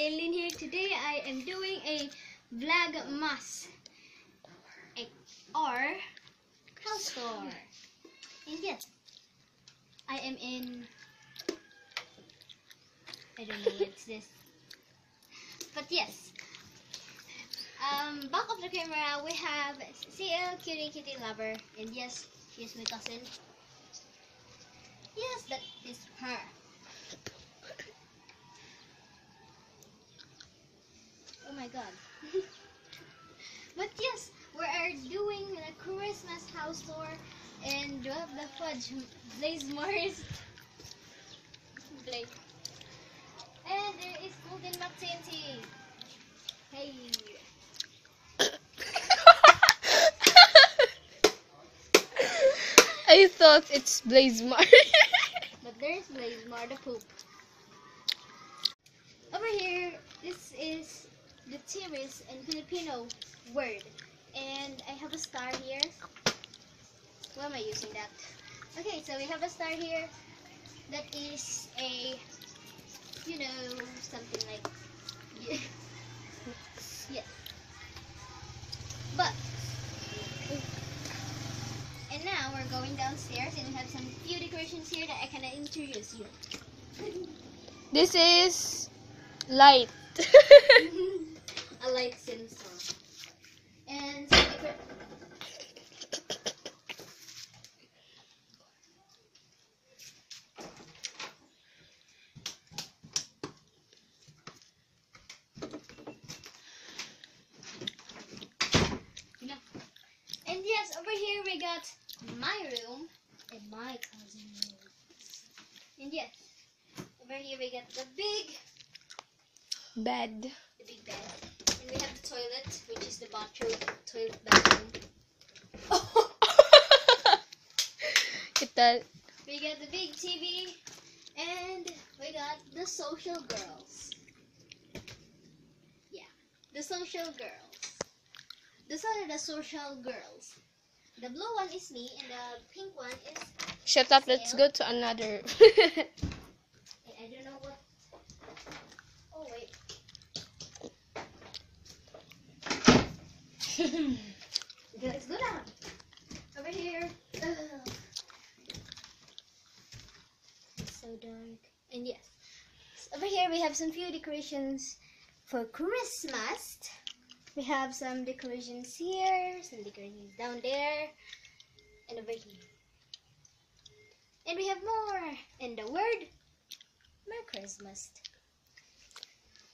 Aileen here. Today I am doing a vlogmas or house tour. And yes, I am in, I don't know what's this, but yes. Back of the camera we have CL Kitty Lover, and yes, she is my cousin. Yes, that is her. Oh my god. But yes, we are doing the Christmas house tour, and we have the fudge Blaze Mars. Blake. And there is Golden Mac TNT. Hey. I thought it's Blazemar. But there's Blaze Mar the poop. Over here, this is the series in Filipino word, and I have a star here. Why am I using that? Okay, so we have a star here that is a, you know, something like, yeah. But, and now we're going downstairs, and we have some few decorations here that I can introduce you. This is light. A light sensor. And some and yes, over here we got my room and my cousin's room. And yes, over here we got the big Bed. bed. And we have the toilet, which is the bathroom. Get that. We got the big TV, and we got the social girls. Yeah, the social girls. Those are the social girls. The blue one is me, and the pink one is. Shut up, let's go to another. I don't know what. Oh wait. Let's go down. Over here. It's so dark. And yes, over here we have some few decorations for Christmas. We have some decorations here, some decorations down there, and over here. And we have more. And the word Merry Christmas.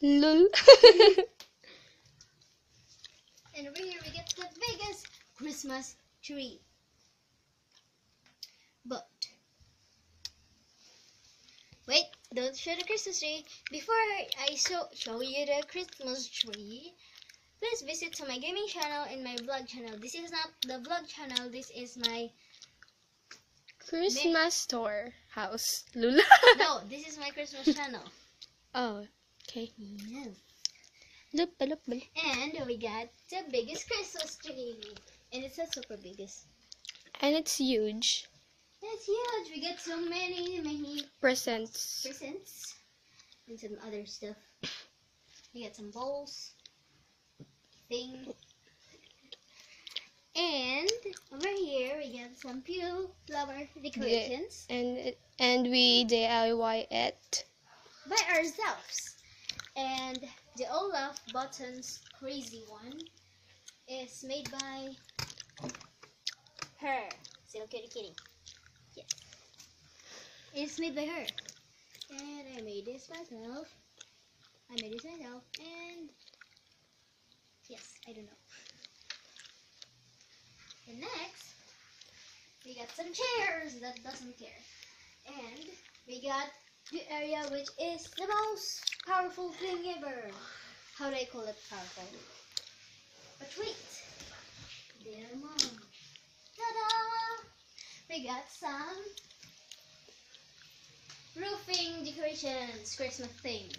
Lol. And over here we get the biggest Christmas tree. But wait, don't show the Christmas tree. Before I show you the Christmas tree, please visit to my gaming channel and my vlog channel. This is not the vlog channel, this is my Christmas tour house. Lula. no, this is my Christmas channel. Oh, okay. Yes. Look. And we got the biggest Christmas tree. And it's not super biggest. And it's huge. It's huge. We got so many Presents. and some other stuff. We got some bowls, thing, and over here we got some few flower decorations And we DIY it. by ourselves. And the Olaf Buttons crazy one is made by her. Still kitty. Yes. It's made by her. And I made this myself. And yes, I don't know. And next, we got some chairs that doesn't care. And we got the area which is the most powerful thing ever. How do I call it powerful? But wait. Dear mom. Ta-da! We got some roofing decorations, Christmas thing.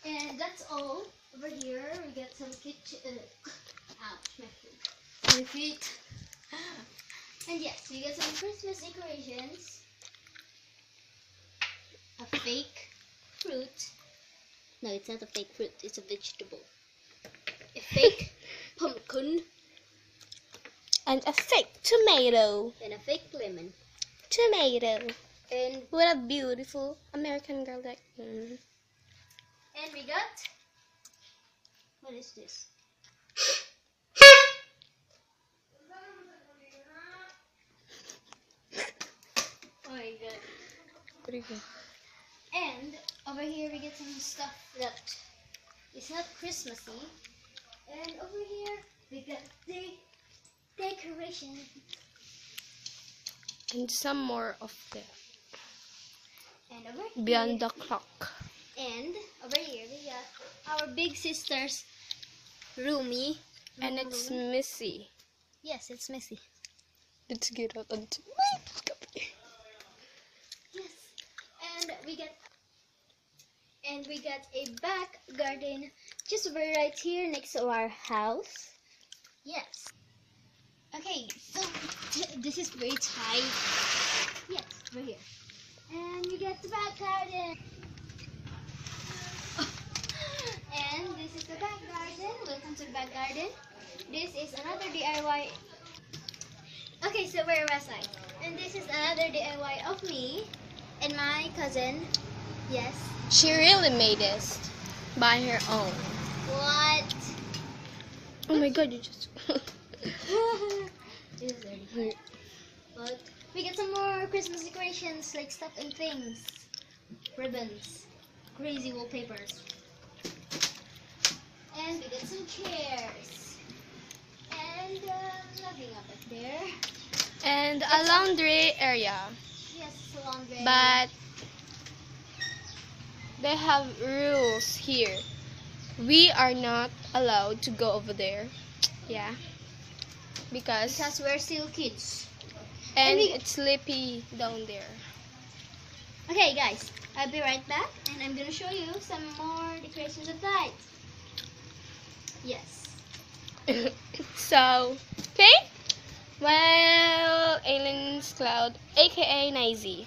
And that's all. Over here, we got some kitchen. Ouch, my feet. And yes, we got some Christmas decorations. A fake fruit. No, it's not a fake fruit. It's a vegetable. A fake pumpkin. And a fake tomato. And a fake lemon. Tomato. And What a beautiful American girl that. we got. What is this? Oh my god. Pretty good. And over here we get some stuff that is not Christmassy. And over here we got the decoration. And some more of the And over here, Beyond the Clock. and over here we got our big sister's roomie. And it's Missy. Yes, it's Missy. Let's get out on to Yes. And we got a back garden just over right here next to our house. Yes. Okay, so this is very tight. Yes, right here. And we got the back garden. And this is the back garden. Welcome to the back garden. This is another DIY. Okay, so where was I? And this is another DIY of me and my cousin. Yes. She really made this by her own. What? Oh my god, you just. This is dirty. But we get some more Christmas decorations like stuff and things. Ribbons. Crazy wallpapers. And we get some chairs. And nothing up there. And a laundry area. Yes, it's a laundry. But they have rules here. We are not allowed to go over there. Yeah. Because we're still kids. and we- it's sleepy down there. Okay, guys, I'll be right back, and I'm gonna show you some more decorations of lights. Yes. So, okay? Well, Ailen's Cloud, aka Nizy.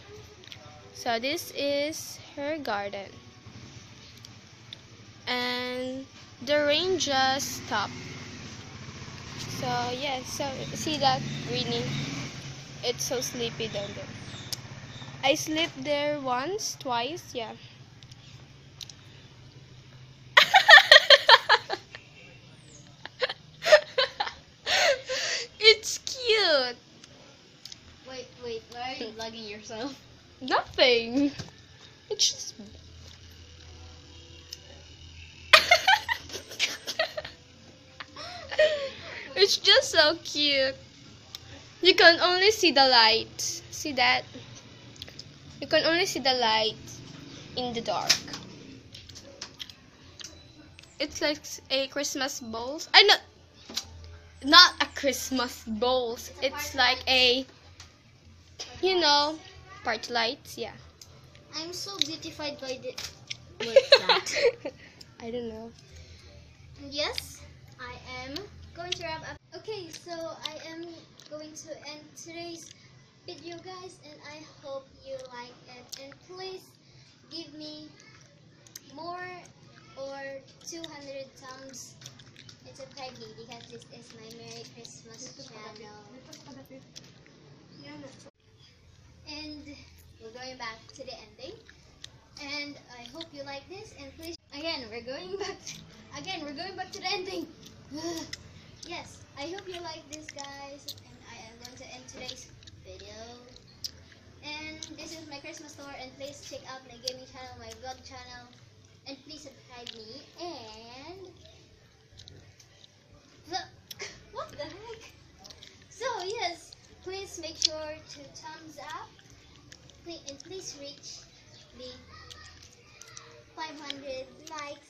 So this is her garden. And the rain just stopped. So yeah, so see that Greenie? It's so sleepy down there. I slept there once, twice, yeah. It's cute. Wait, why are you vlogging yourself? Nothing. It's just. It's just so cute. You can only see the light. See that? You can only see the light in the dark. It's like a Christmas balls. I not a Christmas balls. It's like a, you know, party lights. Yeah. I'm so beautified by the. What is that? I don't know. Yes, I am going to wrap up. Okay, so I am going to end today's video, guys, and I hope you like it. And please give me more or 200 thumbs to peg me, because this is my Merry Christmas channel. And we're going back to the ending. And I hope you like this. And please, again, we're going back to the ending. Yes, I hope you like this, guys. And I am going to end today's video. And this is my Christmas store. And please check out my gaming channel, my vlog channel. And please subscribe me. And what the heck? So yes, please make sure to thumbs up. And please reach the 500 likes